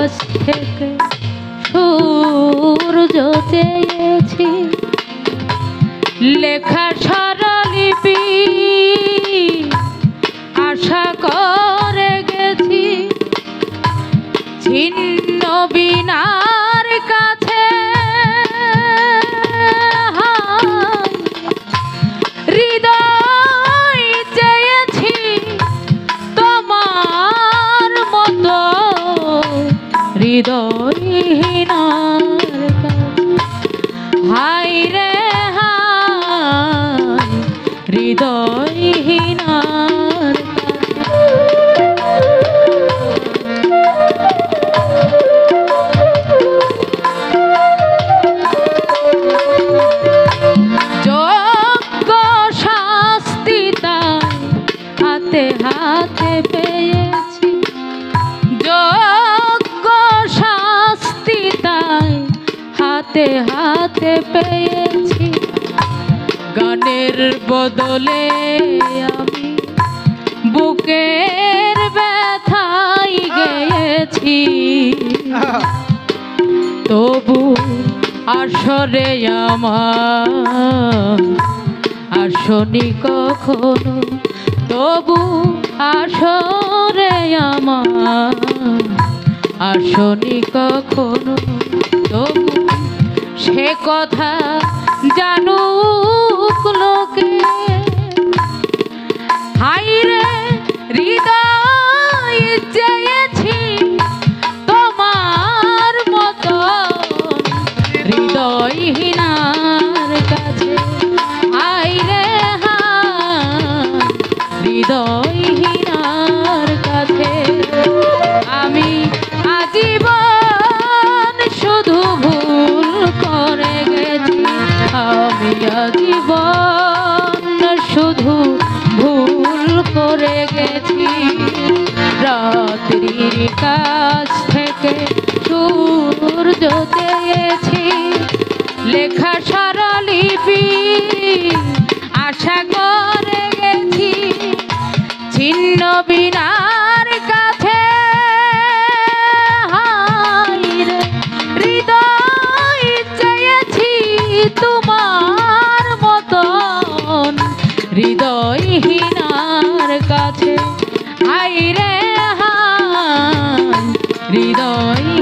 কাছ থেকে সূর্য চেয়েছি, লেখা স্বরলিপি আশা করে গেছি, ছিন্ন বিনার কাছে হৃদয় চেয়েছি তোমার মতো হৃদয়হীনার কাছে। হায় রে হায় হৃদয়হীনার যোগ্য শাস্তি তাই হাতে হাতে পেয়েছি, যোগ্য শাস্তি তাই হাতে হাতে পেয়েছি, গানের বদলে আমি বুকের ব্যথাই গেয়েছি, তবু আসরে আমার আসনি কখনো, তবু আসরে আমার আসনি কখনো, তবু সে কথা জানুক লোকে। হায় রে হৃদয় চেয়েছি তোমার মতো হৃদয়হীনার কাছে। হায় রে হায় হৃদয়হীনার কাছে। আমি আজীবন শুধু ভুল করে গেছি, আমি আজীবন শুধু ভুল করে গেছি, রাত্রির কাছ থেকে সূর্য চেয়েছি, লেখা স্বরলিপি আশা করে গেছি, ছিন্ন বিনার কাছে হৃদয় চেয়েছি তোমার মতন হৃদয়হীনার কাছে। হায় রে হায় হৃদয়